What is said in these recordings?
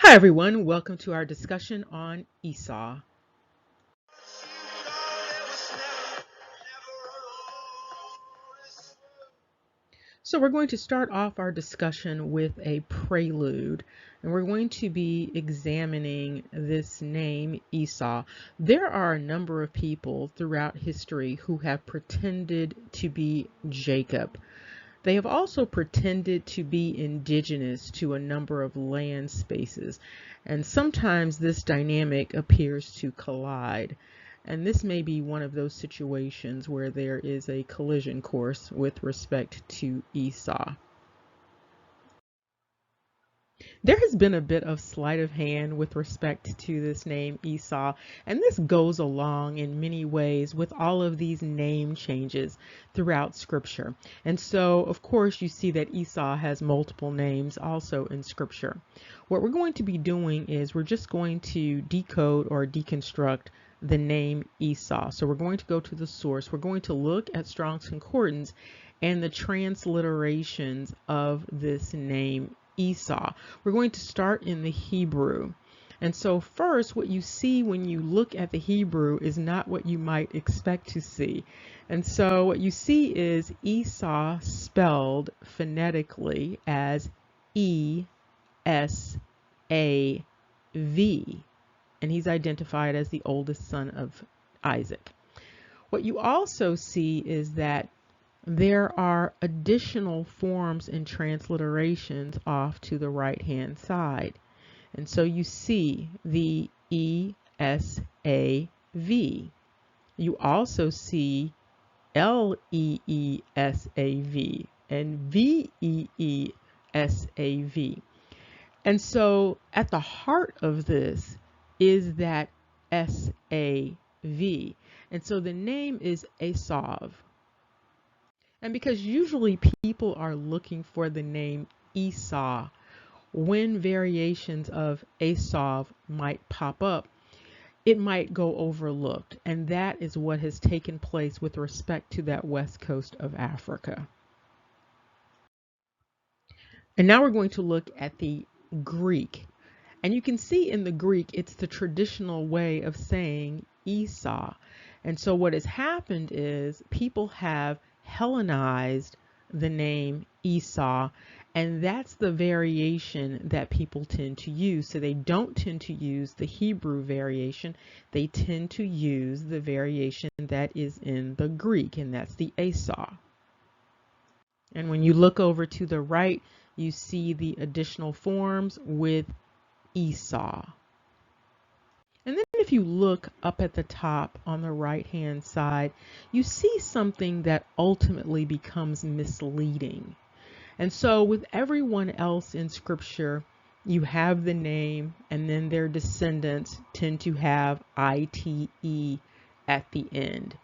Hi everyone, welcome to our discussion on Esau. So we're going to start off our discussion with a prelude, and we're going to be examining this name Esau. There are a number of people throughout history who have pretended to be Jacob. They have also pretended to be indigenous to a number of land spaces, and sometimes this dynamic appears to collide. And this may be one of those situations where there is a collision course with respect to Esau. There has been a bit of sleight of hand with respect to this name Esau, and this goes along in many ways with all of these name changes throughout Scripture. And so, of course, you see that Esau has multiple names also in Scripture. What we're going to be doing is we're just going to decode or deconstruct the name Esau. So we're going to go to the source. We're going to look at Strong's Concordance and the transliterations of this name Esau. We're going to start in the Hebrew. And so first, what you see when you look at the Hebrew is not what you might expect to see. And so what you see is Esau spelled phonetically as E-S-A-V. And he's identified as the oldest son of Isaac. What you also see is that there are additional forms and transliterations off to the right hand side. And so you see the E-S-A-V. You also see L-E-E-S-A-V and V-E-E-S-A-V. And so at the heart of this is that S-A-V. And so the name is ESAU. And because usually people are looking for the name Esau, when variations of Esau might pop up, it might go overlooked. And that is what has taken place with respect to that west coast of Africa. And now we're going to look at the Greek. And you can see in the Greek, it's the traditional way of saying Esau. And so what has happened is people have Hellenized the name Esau, and that's the variation that people tend to use. So they don't tend to use the Hebrew variation. They tend to use the variation that is in the Greek, and that's the Esau. And when you look over to the right, you see the additional forms with Esau. And then if you look up at the top on the right hand side, you see something that ultimately becomes misleading. And so with everyone else in Scripture, you have the name and then their descendants tend to have ITE at the end.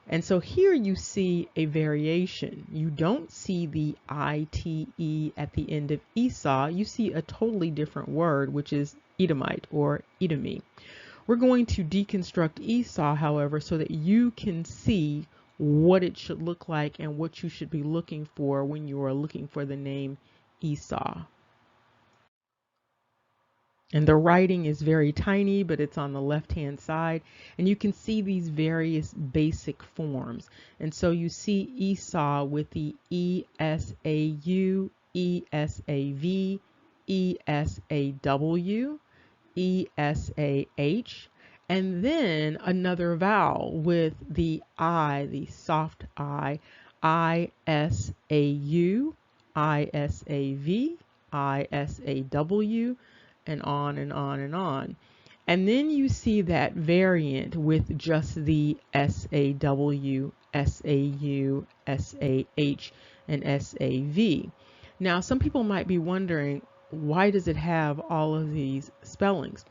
And so here you see a variation. You don't see the ITE at the end of Esau. You see a totally different word, which is Edomite or Edomi. We're going to deconstruct Esau, however, so that you can see what it should look like and what you should be looking for when you are looking for the name Esau. And the writing is very tiny, but it's on the left-hand side. And you can see these various basic forms. And so you see Esau with the E-S-A-U, E-S-A-V, E-S-A-W, E-S-A-H, and then another vowel with the I, the soft I, I-S-A-U, I-S-A-V, I-S-A-W, and on and on and on. And then you see that variant with just the S-A-W, S-A-U, S-A-H, and S-A-V. Now, some people might be wondering, why does it have all of these spellings?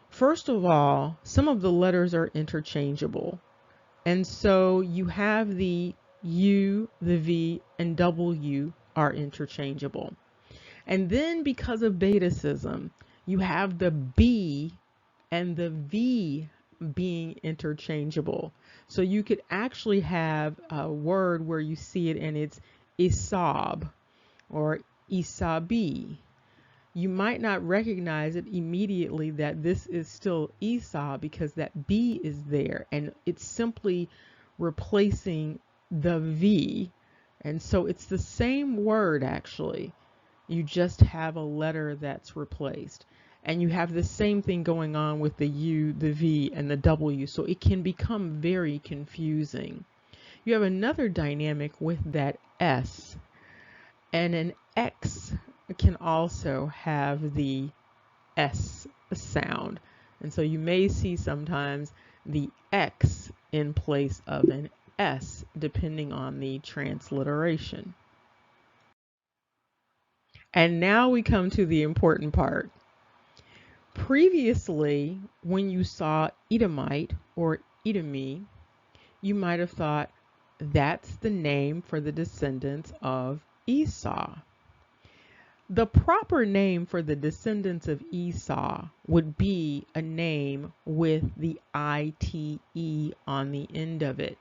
First of all, some of the letters are interchangeable. And so you have the U, the V, and W are interchangeable. And then because of betacism, you have the B and the V being interchangeable. So you could actually have a word where you see it and it's Esab or Isabi. you might not recognize it immediately that this is still Esau because that B is there and it's simply replacing the V. And so it's the same word actually. You just have a letter that's replaced. And you have the same thing going on with the U, the V, and the W. So it can become very confusing. You have another dynamic with that S. And an X can also have the S sound. And so you may see sometimes the X in place of an S depending on the transliteration. And now we come to the important part. Previously, when you saw Edomite or Edomi, you might have thought that's the name for the descendants of Esau. The proper name for the descendants of Esau would be a name with the ITE on the end of it.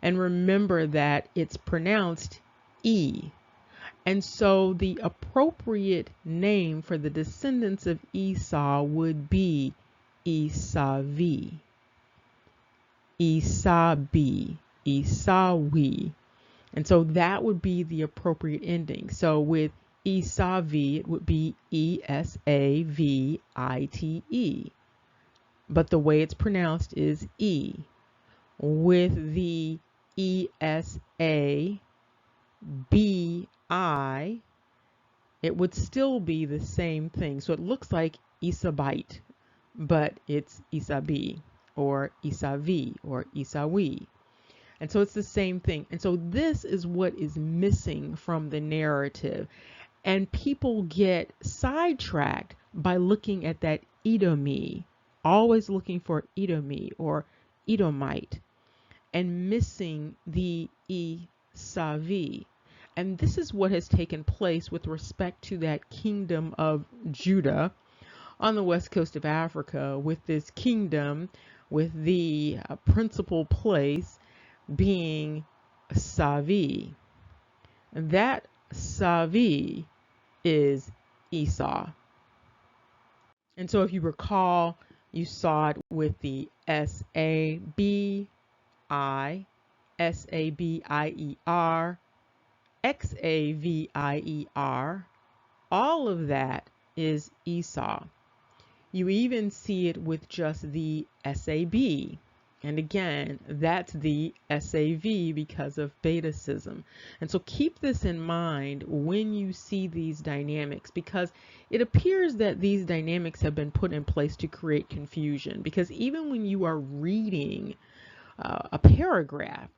And remember that it's pronounced E. And so the appropriate name for the descendants of Esau would be ESAV, ESAB, ESAWI. And so that would be the appropriate ending. So with ESAV, it would be ESAVITE. But the way it's pronounced is E. With the ESABI, it would still be the same thing. So it looks like Esabite, but it's Esabi or Esavi or Esawi. And so it's the same thing. And so this is what is missing from the narrative. And people get sidetracked by looking at that Edomi, always looking for Edomi or Edomite, and missing the Esavi. And this is what has taken place with respect to that kingdom of Judah on the west coast of Africa, with this kingdom, with the principal place being Savi. That Savi is Esau. And so if you recall, you saw it with the S-A-B-I, S-A-B-I-E-R, X-A-V-I-E-R, all of that is Esau. You even see it with just the S-A-B. And again, that's the SAV because of betacism. And so keep this in mind when you see these dynamics, because it appears that these dynamics have been put in place to create confusion. Because even when you are reading a paragraph,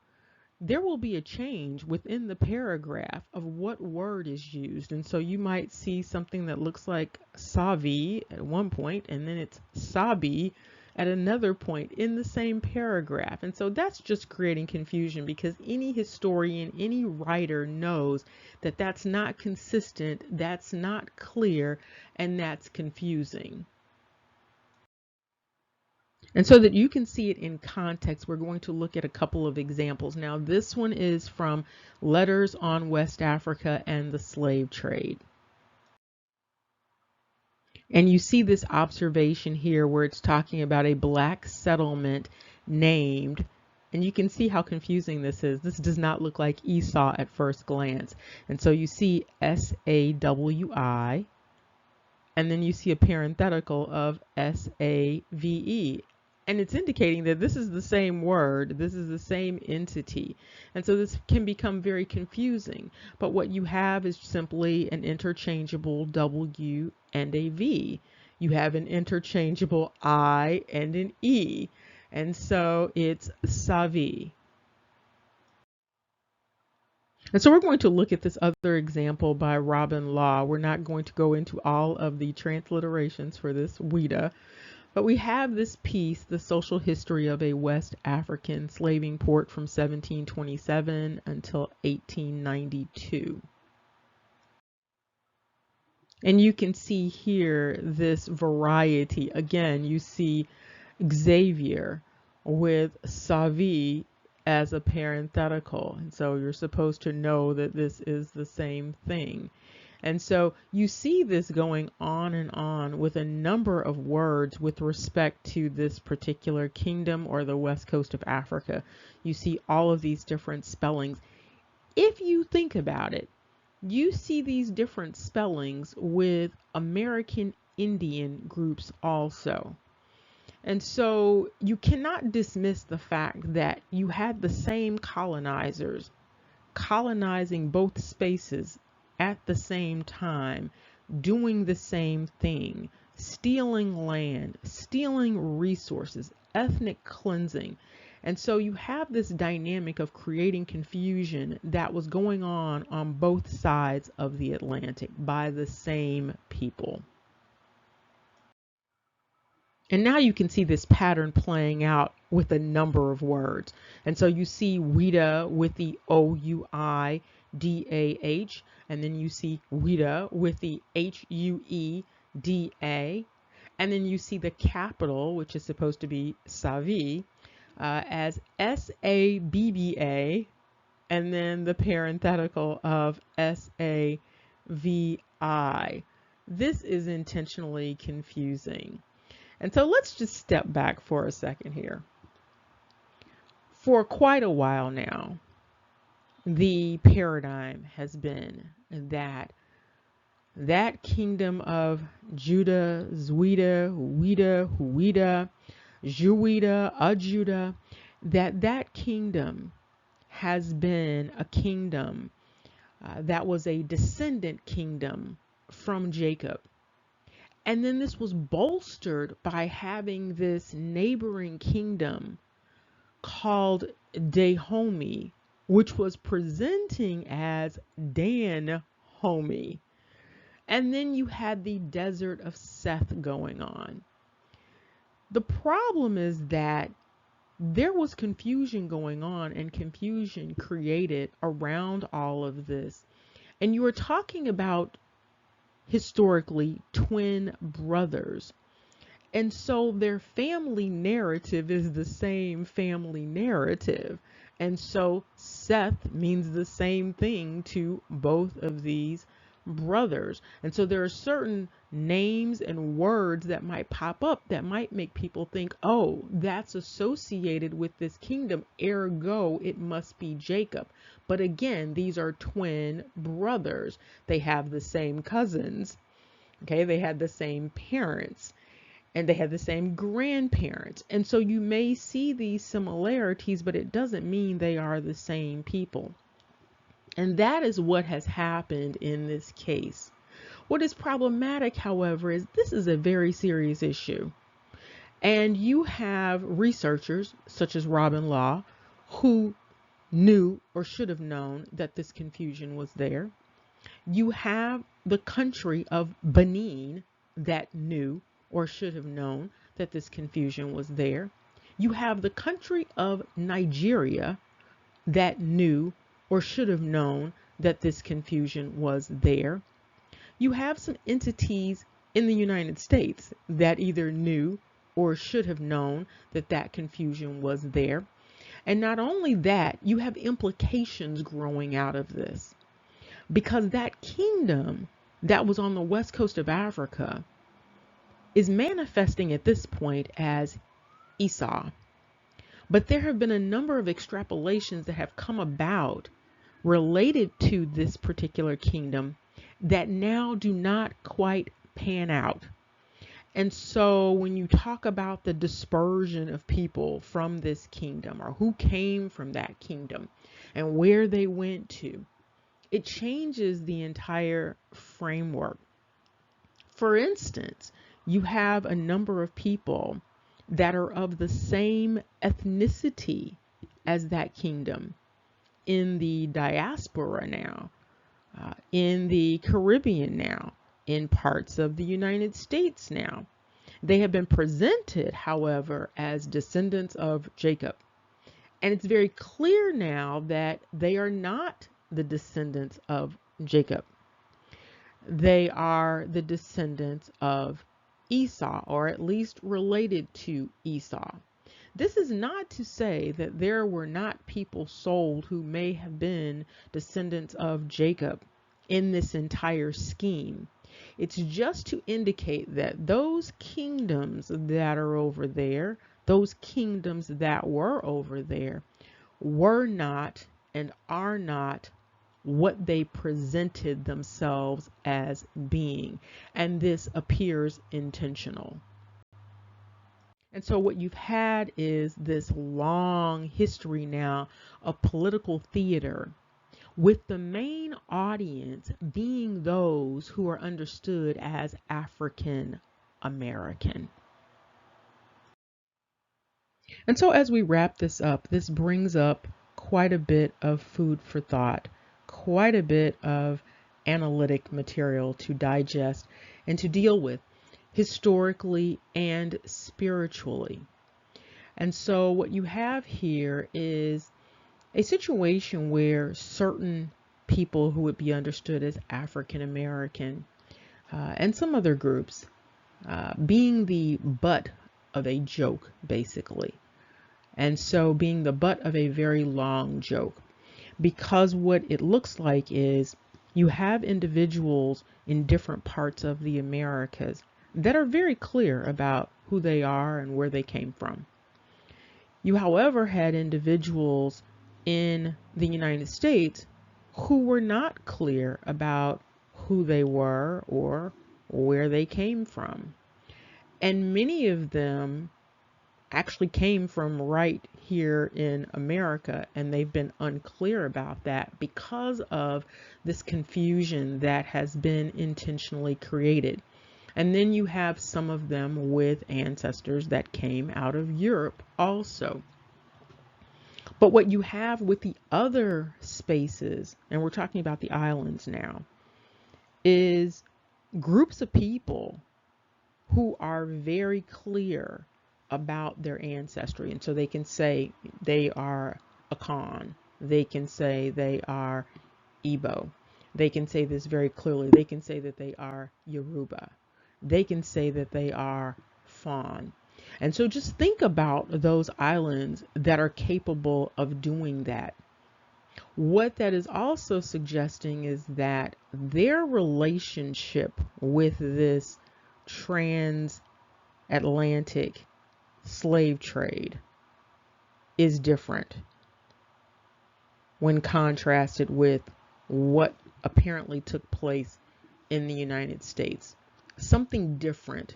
there will be a change within the paragraph of what word is used. And so you might see something that looks like Savi at one point, and then it's Sabi at another point in the same paragraph. And so that's just creating confusion, because any historian, any writer knows that that's not consistent, that's not clear, and that's confusing. And so that you can see it in context, we're going to look at a couple of examples. Now, this one is from Letters on West Africa and the Slave Trade. And you see this observation here where it's talking about a black settlement named, and you can see how confusing this is. This does not look like Esau at first glance. And so you see S-A-W-I, and then you see a parenthetical of S-A-V-E. And it's indicating that this is the same word, this is the same entity. And so this can become very confusing. But what you have is simply an interchangeable W and a V. You have an interchangeable I and an E. And so it's Savi. And so we're going to look at this other example by Robin Law. We're not going to go into all of the transliterations for this WIDA. But we have this piece, The Social History of a West African Slaving Port from 1727 until 1892. And you can see here this variety. Again, you see Xavier with Savi as a parenthetical. And so you're supposed to know that this is the same thing. And so you see this going on and on with a number of words with respect to this particular kingdom or the west coast of Africa. You see all of these different spellings. If you think about it, you see these different spellings with American Indian groups also. And so you cannot dismiss the fact that you had the same colonizers colonizing both spaces at the same time, doing the same thing, stealing land, stealing resources, ethnic cleansing. And so you have this dynamic of creating confusion that was going on both sides of the Atlantic by the same people. And now you can see this pattern playing out with a number of words. And so you see Ouida with the Ouidah, and then you see Ouida with the Hueda. And then you see the capital, which is supposed to be Savi, as Sabba, and then the parenthetical of Savi. This is intentionally confusing. And so let's just step back for a second here. For quite a while now, the paradigm has been that kingdom of Judah, Zwida, Huida, Juida, Ajuda, that kingdom has been a kingdom that was a descendant kingdom from Jacob. And then this was bolstered by having this neighboring kingdom called Dahomey, which was presenting as Dahomey. And then you had the desert of Seth going on. The problem is that there was confusion going on and confusion created around all of this. And you were talking about historically twin brothers. And so their family narrative is the same family narrative. And so Seth means the same thing to both of these brothers. And so there are certain names and words that might pop up that might make people think, oh, that's associated with this kingdom, ergo it must be Jacob. But again, these are twin brothers. They have the same cousins. Okay, they had the same parents and they had the same grandparents. And so you may see these similarities, but it doesn't mean they are the same people. And that is what has happened in this case. What is problematic, however, is this is a very serious issue. And you have researchers such as Robin Law who knew or should have known that this confusion was there. You have the country of Benin that knew or should have known that this confusion was there. You have the country of Nigeria that knew or should have known that this confusion was there. You have some entities in the United States that either knew or should have known that that confusion was there. And not only that, you have implications growing out of this, because that kingdom that was on the west coast of Africa is manifesting at this point as ESAU. But there have been a number of extrapolations that have come about related to this particular kingdom that now do not quite pan out. And so when you talk about the dispersion of people from this kingdom, or who came from that kingdom and where they went to, it changes the entire framework. For instance, you have a number of people that are of the same ethnicity as that kingdom in the diaspora now, in the Caribbean now, in parts of the United States now. They have been presented, however, as descendants of Jacob. And it's very clear now that they are not the descendants of Jacob. They are the descendants of Esau, or at least related to Esau. This is not to say that there were not people sold who may have been descendants of Jacob in this entire scheme. It's just to indicate that those kingdoms that are over there, those kingdoms that were over there, were not and are not what they presented themselves as being. And this appears intentional. And so what you've had is this long history now of political theater, with the main audience being those who are understood as African American. And so as we wrap this up, this brings up quite a bit of food for thought, quite a bit of analytic material to digest and to deal with historically and spiritually. And so what you have here is a situation where certain people who would be understood as African American and some other groups being the butt of a joke, basically. And so being the butt of a very long joke, because what it looks like is you have individuals in different parts of the Americas that are very clear about who they are and where they came from. You, however, had individuals in the United States who were not clear about who they were or where they came from. And many of them actually came from right here in America, and they've been unclear about that because of this confusion that has been intentionally created. And then you have some of them with ancestors that came out of Europe also. But what you have with the other spaces, and we're talking about the islands now, is groups of people who are very clear about their ancestry. And so they can say they are Akan. They can say they are Igbo. They can say this very clearly. They can say that they are Yoruba. They can say that they are Fon. And so just think about those islands that are capable of doing that. What that is also suggesting is that their relationship with this transatlantic slave trade is different when contrasted with what apparently took place in the United States. Something different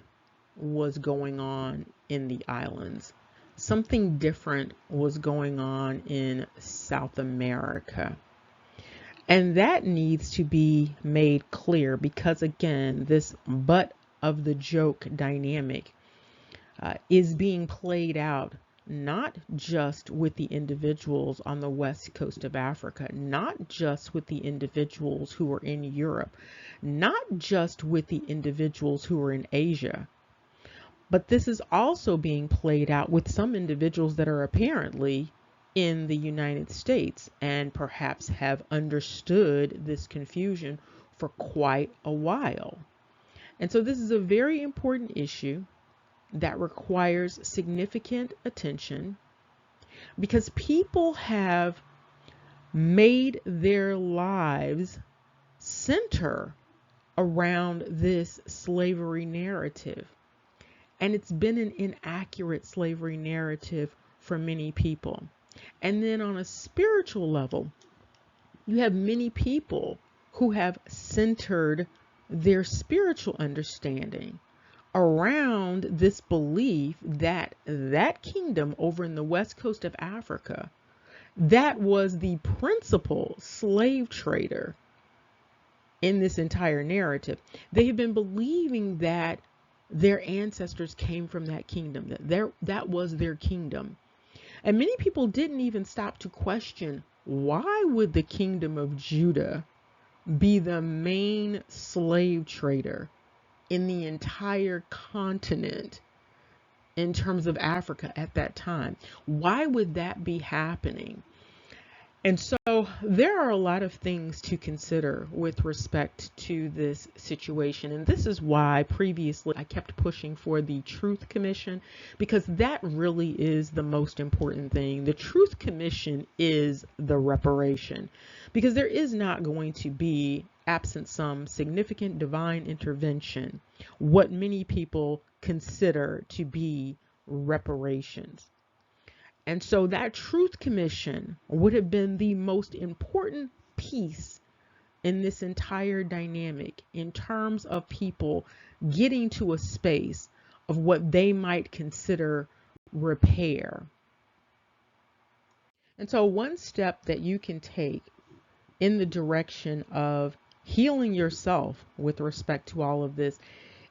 was going on in the islands. Something different was going on in South America. And that needs to be made clear because, again, this butt of the joke dynamic is being played out not just with the individuals on the west coast of Africa, not just with the individuals who are in Europe, not just with the individuals who are in Asia, but this is also being played out with some individuals that are apparently in the United States and perhaps have understood this confusion for quite a while. And so this is a very important issue that requires significant attention because people have made their lives center around this slavery narrative. And it's been an inaccurate slavery narrative for many people. And then on a spiritual level, you have many people who have centered their spiritual understanding around this belief that that kingdom over in the west coast of Africa, that was the principal slave trader in this entire narrative. They have been believing that their ancestors came from that kingdom, that was their kingdom. And many people didn't even stop to question, why would the kingdom of Judah be the main slave trader in the entire continent in terms of Africa at that time? Why would that be happening? And so there are a lot of things to consider with respect to this situation. And this is why previously I kept pushing for the Truth Commission, because that really is the most important thing. The Truth Commission is the reparation, because there is not going to be, absent some significant divine intervention, what many people consider to be reparations. And so that Truth Commission would have been the most important piece in this entire dynamic in terms of people getting to a space of what they might consider repair. And so one step that you can take in the direction of healing yourself with respect to all of this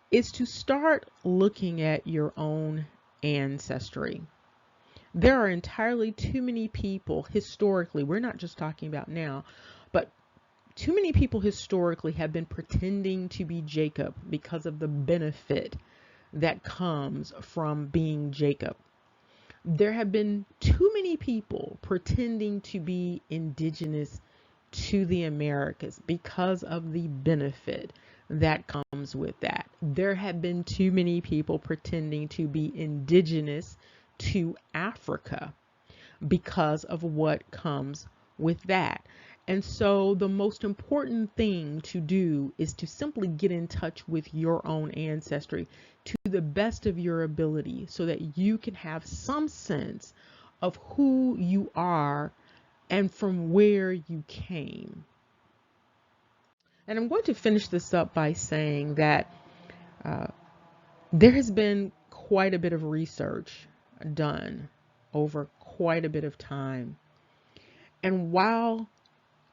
is to start looking at your own ancestry. There are entirely too many people historically, we're not just talking about now, but too many people historically have been pretending to be Jacob because of the benefit that comes from being Jacob. There have been too many people pretending to be indigenous to the Americas because of the benefit that comes with that. There have been too many people pretending to be indigenous to Africa because of what comes with that. And so the most important thing to do is to simply get in touch with your own ancestry to the best of your ability so that you can have some sense of who you are and from where you came. And I'm going to finish this up by saying that there has been quite a bit of research done over quite a bit of time. And while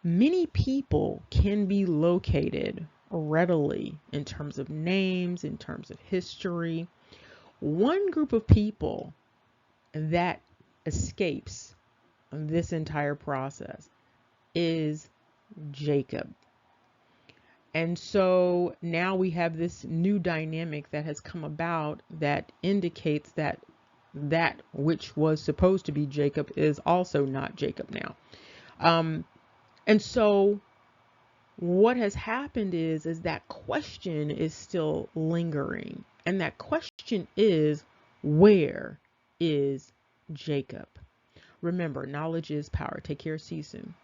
many people can be located readily in terms of names, in terms of history, one group of people that escapes this entire process is Jacob. And so now we have this new dynamic that has come about that indicates that that which was supposed to be Jacob is also not Jacob now. And so what has happened is that question is still lingering. And that question is, where is Jacob? Remember, knowledge is power. Take care. See you soon.